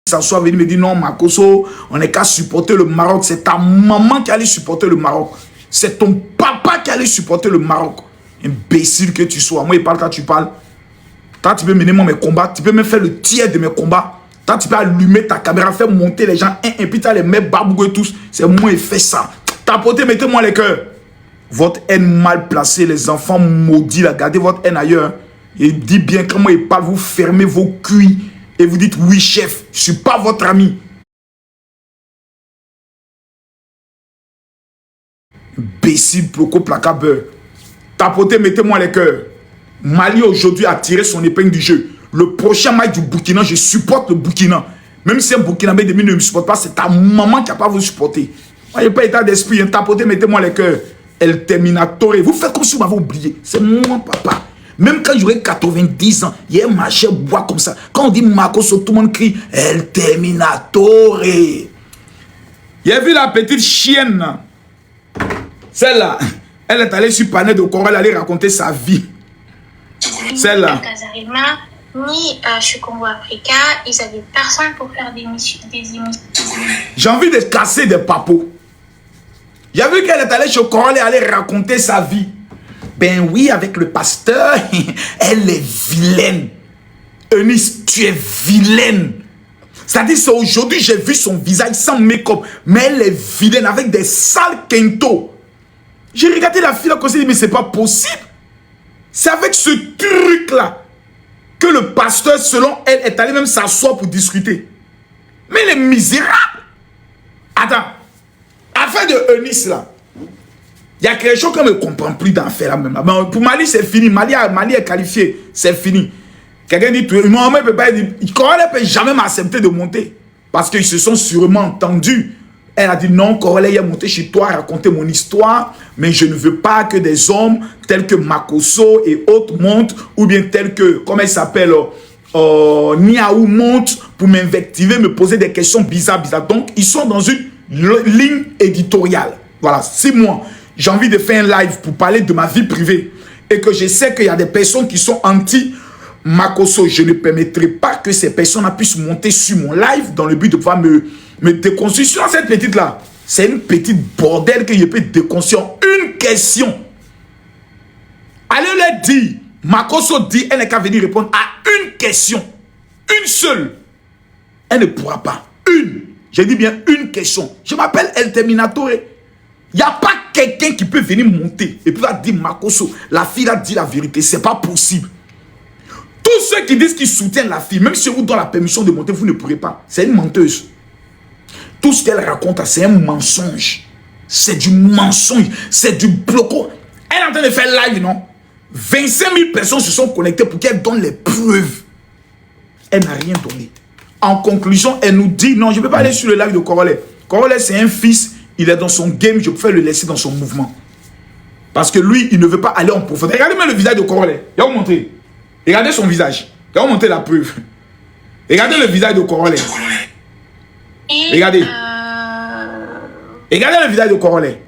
s'assoit, venir me dire non, Makoso, on n'est qu'à supporter le Maroc. C'est ta maman qui allait supporter le Maroc. C'est ton papa qui allait supporter le Maroc. Imbécile que tu sois. Moi, il parle, toi, tu parles. Toi, tu peux mener moi mes combats. Tu peux même faire le tiers de mes combats. Toi, tu peux allumer ta caméra, faire monter les gens. Et puis, tu as les mecs babougues et tous. C'est moi, il fait ça. Tapotez, mettez-moi les cœurs. Votre haine mal placée, les enfants maudits, là, gardez votre haine ailleurs. Et dit bien comment il parle, vous fermez vos cuits et vous dites oui chef, je suis pas votre ami. Imbécile, ploco, placard, beurre. Tapotez, mettez-moi les cœurs. Mali aujourd'hui a tiré son épingle du jeu. Le prochain match du Burkina, je supporte le Burkina. Même si un Burkinabé de ne me supporte pas, c'est ta maman qui n'a pas vous supporter. Moi, je n'ai pas état d'esprit. Tapotez, mettez-moi les cœurs. El Terminator. Vous faites comme si vous m'avez oublié. C'est moi, papa. Même quand j'aurai 90 ans, il y a un marché bois comme ça. Quand on dit Makoso, tout le monde crie El Terminator. Il a vu la petite chienne. Celle-là, elle est allée sur Panel de Corée, elle allait raconter sa vie. Celle-là. Ni chez Congo Africain, ils n'avaient personne pour faire des émissions. J'ai envie de casser des papos. J'ai vu qu'elle est allée chez Corée, elle allait raconter sa vie. Ben oui, avec le pasteur, elle est vilaine. Eunice, tu es vilaine. C'est-à-dire, c'est aujourd'hui, j'ai vu son visage sans make-up. Mais elle est vilaine avec des sales quintos. J'ai regardé la fille là, comme ça, mais c'est pas possible. C'est avec ce truc-là que le pasteur, selon elle, est allé même s'asseoir pour discuter. Mais elle est misérable. Attends. Affaire de Eunice là. Il y a quelque chose qu'on ne comprend plus dans l'affaire là même. Là. Pour Mali, c'est fini. Mali est qualifié. C'est fini. Quelqu'un dit, non, mais il ne peut jamais m'accepter de monter. Parce qu'ils se sont sûrement entendus. Elle a dit, non, Corée est monté chez toi, raconter mon histoire. Mais je ne veux pas que des hommes tels que Makoso et autres montent. Ou bien tels que, comment il s'appelle, Niaou montent pour m'invectiver, me poser des questions bizarres. Donc, ils sont dans une ligne éditoriale. Voilà, 6 mois. J'ai envie de faire un live pour parler de ma vie privée. Et que je sais qu'il y a des personnes qui sont anti-Makoso. Je ne permettrai pas que ces personnes puissent monter sur mon live dans le but de pouvoir me déconstruire. Sur cette petite-là, c'est une petite bordel que je peux déconstruire. Une question. Allez leur dire, Makoso dit, elle n'est qu'à venir répondre à une question. Une seule. Elle ne pourra pas. Une. J'ai dit bien une question. Je m'appelle El Terminator. Il n'y a pas quelqu'un qui peut venir monter et puis va dire Makoso, la fille a dit la vérité. C'est pas possible. Tous ceux qui disent qu'ils soutiennent la fille, même si vous donne la permission de monter, vous ne pourrez pas. C'est une menteuse. Tout ce qu'elle raconte, c'est un mensonge. C'est du mensonge. C'est du bloco. Elle est en train de faire live, non? 25 000 personnes se sont connectées pour qu'elle donne les preuves. Elle n'a rien donné. En conclusion, elle nous dit, non, je ne peux pas aller sur le live de Corolet. Corolet, c'est un fils. Il est dans son game, je préfère le laisser dans son mouvement. Parce que lui, il ne veut pas aller en profondeur. Regardez-moi le visage de Corolet. Je vais vous montrer. Regardez son visage. Je vais vous montrer la preuve. Regardez le visage de Corolet. Regardez. Regardez le visage de Corolet.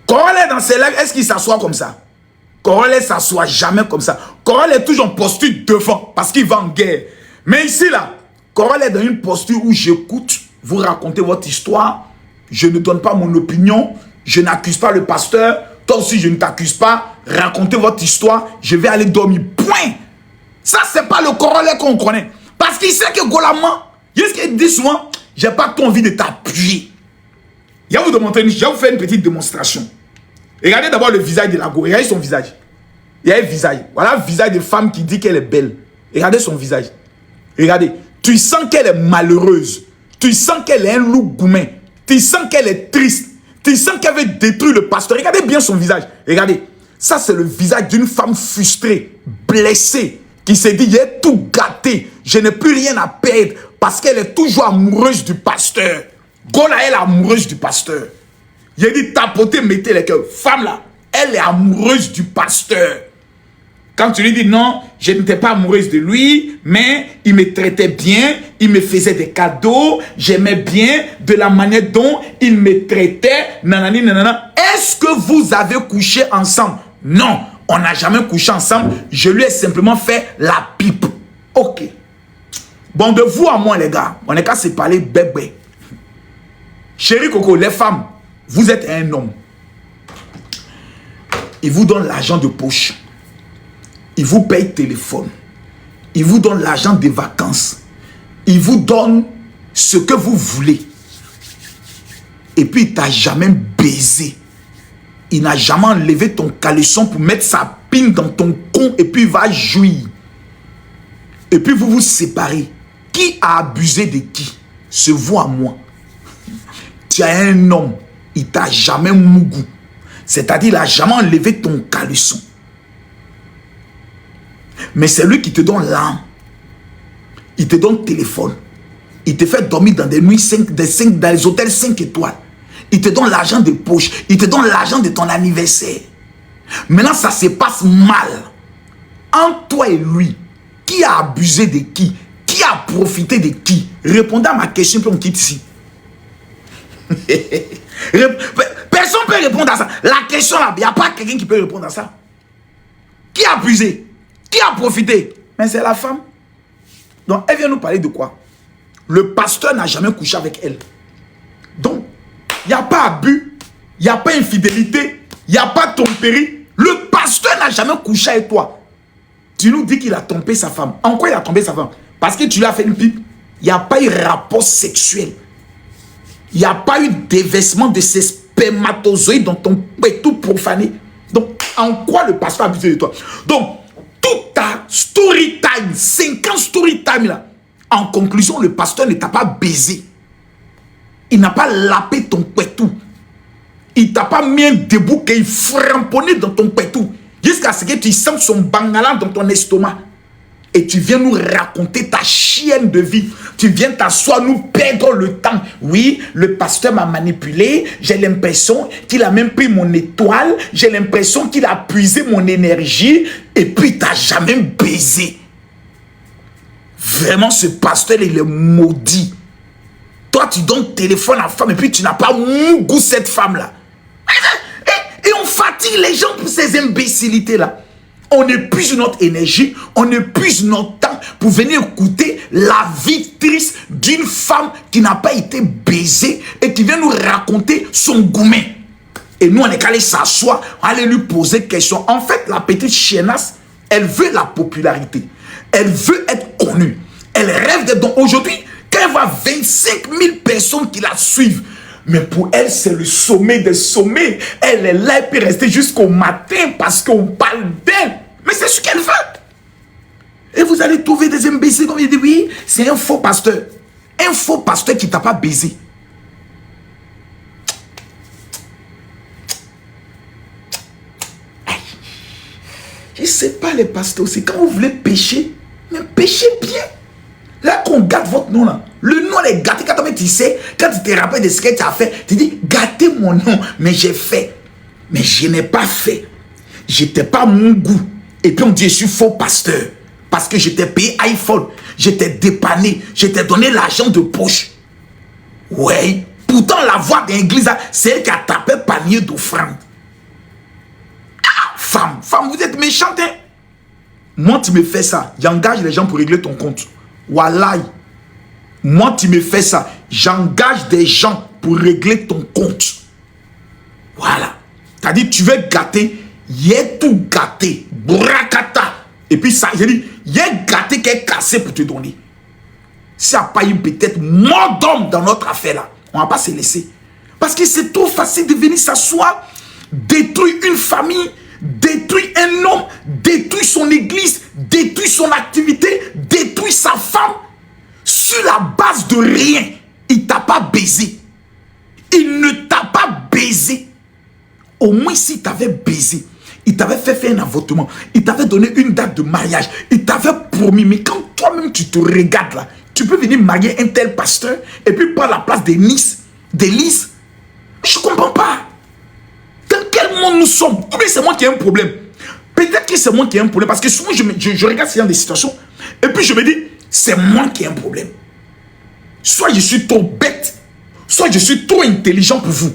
Corolet dans ses lives, est-ce qu'il s'assoit comme ça? Corolet ne s'assoit jamais comme ça. Corolet est toujours en posture devant parce qu'il va en guerre. Mais ici, là, Corolet est dans une posture où j'écoute, vous racontez votre histoire. Je ne donne pas mon opinion. Je n'accuse pas le pasteur. Toi aussi, je ne t'accuse pas. Racontez votre histoire. Je vais aller dormir. Point. Ça, c'est pas le Corolet qu'on connaît. Parce qu'il sait que Golaman, qu'est-ce qu'il dit souvent? J'ai pas envie de t'appuyer. Je vais vous faire une petite démonstration. Regardez d'abord le visage de la go. Regardez son visage. Il y a un visage. Voilà le visage de femme qui dit qu'elle est belle. Regardez son visage. Regardez. Tu sens qu'elle est malheureuse. Tu sens qu'elle est un loup gourmet. Tu sens qu'elle est triste. Tu sens qu'elle veut détruire le pasteur. Regardez bien son visage. Regardez. Ça, c'est le visage d'une femme frustrée, blessée, qui s'est dit, j'ai tout gâté. Je n'ai plus rien à perdre parce qu'elle est toujours amoureuse du pasteur. Gola, elle est amoureuse du pasteur. J'ai dit, tapotez, mettez les cœurs. Femme là, elle est amoureuse du pasteur. Quand tu lui dis non, je n'étais pas amoureuse de lui, mais il me traitait bien, il me faisait des cadeaux, j'aimais bien de la manière dont il me traitait, nanani, nanana. Est-ce que vous avez couché ensemble? Non, on n'a jamais couché ensemble. Je lui ai simplement fait la pipe. Ok. Bon, de vous à moi, les gars, on n'est qu'à se parler bébé. Chérie Coco, les femmes, vous êtes un homme. Il vous donne l'argent de poche. Il vous paye téléphone. Il vous donne l'argent des vacances. Il vous donne ce que vous voulez. Et puis, il t'a jamais baisé. Il n'a jamais enlevé ton caleçon pour mettre sa pine dans ton con et puis il va jouir. Et puis, vous vous séparez. Qui a abusé de qui? C'est vous à moi. Tu as un homme, il t'a jamais mougou. C'est-à-dire, il n'a jamais enlevé ton caleçon. Mais c'est lui qui te donne l'âme. Il te donne téléphone. Il te fait dormir dans des nuits dans les hôtels 5 étoiles. Il te donne l'argent de poche. Il te donne l'argent de ton anniversaire. Maintenant, ça se passe mal. Entre toi et lui, qui a abusé de qui? Qui a profité de qui? Répondez à ma question, puis on quitte ici. Personne ne peut répondre à ça. La question là, il n'y a pas quelqu'un qui peut répondre à ça. Qui a abusé? Qui a profité? Mais c'est la femme. Donc, elle vient nous parler de quoi? Le pasteur n'a jamais couché avec elle. Donc, il n'y a pas abus, il n'y a pas infidélité, il n'y a pas tromperie. Le pasteur n'a jamais couché avec toi. Tu nous dis qu'il a trompé sa femme. En quoi il a trompé sa femme? Parce que tu lui as fait une pipe. Il n'y a pas eu rapport sexuel. Il n'y a pas eu déversement de ces spermatozoïdes dans ton pétou profané. Donc, en quoi le pasteur a abusé de toi? Donc, toute ta story time, 50 story time là, en conclusion, le pasteur ne t'a pas baisé. Il n'a pas lapé ton pétou. Il t'a pas mis un debout qu'il framponné dans ton pétou. Jusqu'à ce que tu sentes son bangala dans ton estomac. Et tu viens nous raconter ta chienne de vie. Tu viens t'asseoir, nous perdre le temps. Oui, le pasteur m'a manipulé. J'ai l'impression qu'il a même pris mon étoile. J'ai l'impression qu'il a puisé mon énergie. Et puis, tu n'as jamais baisé. Vraiment, ce pasteur, il est maudit. Toi, tu donnes téléphone à la femme et puis tu n'as pas goût cette femme-là. Et on fatigue les gens pour ces imbécilités-là. On épuise notre énergie, on épuise notre temps pour venir écouter la vie triste d'une femme qui n'a pas été baisée et qui vient nous raconter son gourmet. Et nous, on est allé s'asseoir, on allait lui poser des questions. En fait, la petite chiennasse, elle veut la popularité. Elle veut être connue. Elle rêve d'être... Donc aujourd'hui, quand elle voit 25 000 personnes qui la suivent, mais pour elle, c'est le sommet des sommets. Elle est là, elle peut rester jusqu'au matin parce qu'on parle d'elle. Mais c'est ce qu'elle veut. Et vous allez trouver des imbéciles comme il dit, oui, c'est un faux pasteur. Un faux pasteur qui ne t'a pas baisé. Je ne sais pas les pasteurs, c'est quand vous voulez pécher, mais péchez bien. Là qu'on gâte votre nom là, le nom est gâté. Quand tu sais, quand tu te rappelles de ce que tu as fait, tu dis, gâtez mon nom, mais j'ai fait. Mais je n'ai pas fait. J'étais pas mon goût. Et puis on dit, je suis faux pasteur. Parce que j'étais payé iPhone, j'étais dépanné, j'étais donné l'argent de poche. Ouais, pourtant la voix d'église, c'est elle qui a tapé panier d'offrande. Ah, femme, vous êtes méchante, hein? Moi, tu me fais ça, j'engage les gens pour régler ton compte. Wallahi. Moi, tu me fais ça, j'engage des gens pour régler ton compte. Voilà. T'as dit, tu veux gâter, y est tout gâté. Brakata. Et puis ça, j'ai dit, y est gâté qui est cassé pour te donner. S'il n'y a pas eu peut-être mort d'homme dans notre affaire là, on ne va pas se laisser. Parce que c'est trop facile de venir s'asseoir, détruire une famille, détruire un homme, détruire son église, détruire son activité, détruire sa femme, sur la base de rien. Il ne t'a pas baisé. Il ne t'a pas baisé. Au moins s'il t'avait baisé, il t'avait fait faire un avortement, il t'avait donné une date de mariage, il t'avait promis, mais quand toi-même tu te regardes là, tu peux venir marier un tel pasteur et puis prendre la place d'Élise. Je ne comprends pas. Dans quel monde nous sommes? Ou bien c'est moi qui ai un problème. Peut-être que c'est moi qui ai un problème parce que souvent je regarde ce genre de situations et puis je me dis, c'est moi qui ai un problème. Soit je suis trop bête, soit je suis trop intelligent pour vous.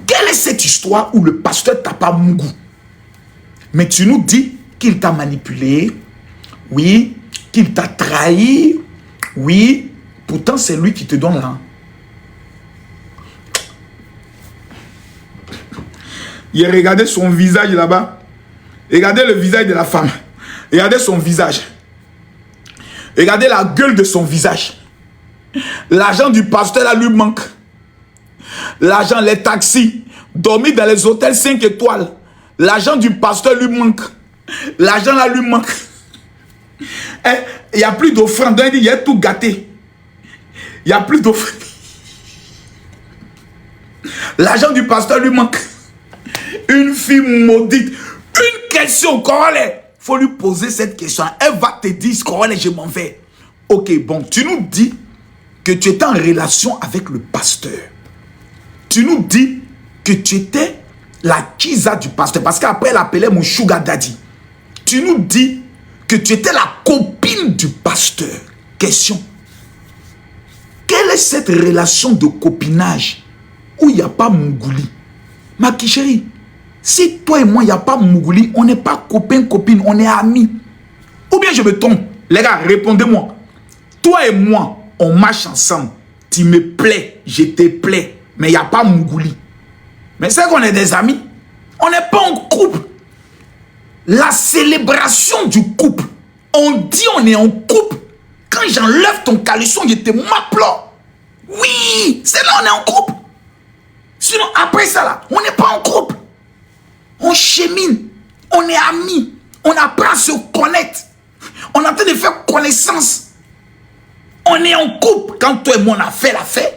Quelle est cette histoire où le pasteur t'a pas mon goût? Mais tu nous dis qu'il t'a manipulé, oui, qu'il t'a trahi, Oui, pourtant c'est lui qui te donne là. Il a regardé son visage là-bas. Regardez le visage de la femme. Regardez son visage. Regardez la gueule de son visage. L'argent du pasteur là lui manque. L'argent, les taxis, dormir dans les hôtels 5 étoiles. L'argent du pasteur lui manque. L'argent là lui manque. Il n'y a plus d'offrande. Il y a tout gâté. Il n'y a plus d'offrande. L'argent du pasteur lui manque. Une fille maudite. Une question, Corolé. Il faut lui poser cette question. Elle va te dire, Corolé, je m'en vais. Ok, bon, tu nous dis que tu étais en relation avec le pasteur. Tu nous dis que tu étais la kisa du pasteur. Parce qu'après, elle appelait mon sugar daddy. Tu nous dis que tu étais la copine du pasteur. Question. Quelle est cette relation de copinage où il n'y a pas Mougouli? Ma chérie, si toi et moi, il n'y a pas Mougouli, on n'est pas copain, copine, on est amis. Ou bien je me trompe. Les gars, répondez-moi. Toi et moi, on marche ensemble. Tu me plais, je te plais. Mais il n'y a pas Mougouli. Mais c'est qu'on est des amis. On n'est pas en couple. La célébration du couple. On dit on est en couple. Quand j'enlève ton caleçon, je te m'applaudis. Oui, c'est là on est en couple. Sinon, après ça là, on n'est pas en couple. On chemine. On est amis. On apprend à se connaître. On est en train de faire connaissance. On est en couple. Quand toi et moi on a fait l'affaire,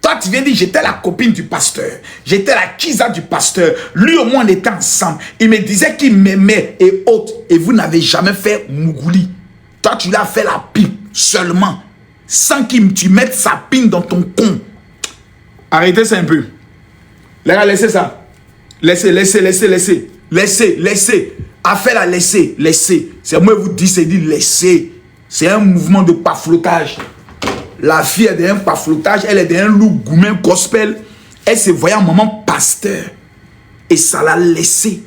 toi tu viens dire j'étais la copine du pasteur. J'étais la kisa du pasteur. Lui au moins on était ensemble. Il me disait qu'il m'aimait et autres. Et vous n'avez jamais fait Mougouli. Toi tu l'as fait la pipe seulement. Sans qu'il tu mettes sa pine dans ton con. Arrêtez ça un peu. Les gars, laissez ça. Laissez. Affaire à laisser. C'est moi vous dis, c'est dit laisser. C'est un mouvement de paflotage. La fille est d'un paflotage, elle est d'un loup goumen gospel. Elle se voyait un moment pasteur. Et ça l'a laissé.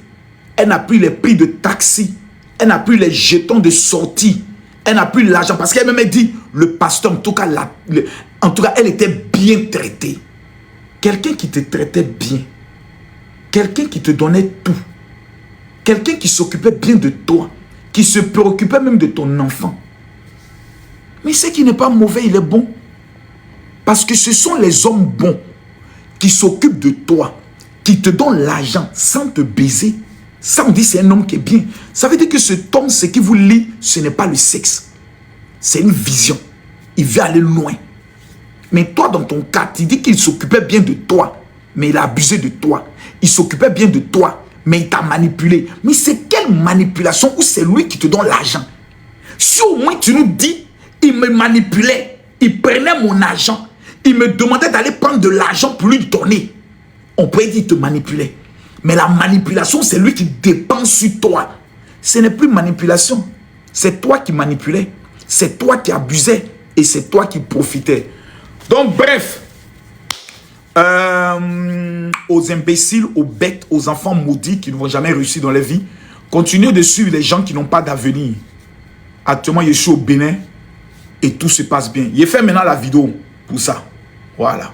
Elle n'a plus les prix de taxi. Elle n'a plus les jetons de sortie. Elle n'a plus l'argent. Parce qu'elle même dit, le pasteur, en tout cas, elle était bien traitée. Quelqu'un qui te traitait bien. Quelqu'un qui te donnait tout. Quelqu'un qui s'occupait bien de toi. Qui se préoccupait même de ton enfant. Mais ce qui n'est pas mauvais, il est bon. Parce que ce sont les hommes bons qui s'occupent de toi, qui te donnent l'argent sans te baiser. Ça, on dit c'est un homme qui est bien. Ça veut dire que cet homme, ce qui vous lie, ce n'est pas le sexe. C'est une vision. Il veut aller loin. Mais toi, dans ton cas, tu dis qu'il s'occupait bien de toi, mais il a abusé de toi. Il s'occupait bien de toi, mais il t'a manipulé. Mais c'est quelle manipulation où c'est lui qui te donne l'argent? Si au moins tu nous dis, il me manipulait, il prenait mon argent, il me demandait d'aller prendre de l'argent pour lui donner. On peut dire qu'il te manipulait. Mais la manipulation, c'est lui qui dépense sur toi. Ce n'est plus manipulation. C'est toi qui manipulais. C'est toi qui abusais. Et c'est toi qui profitais. Donc bref, aux imbéciles, aux bêtes, aux enfants maudits qui ne vont jamais réussir dans la vie, continuez de suivre les gens qui n'ont pas d'avenir. Actuellement, je suis au Bénin et tout se passe bien. J'ai fait maintenant la vidéo pour ça. Voilà.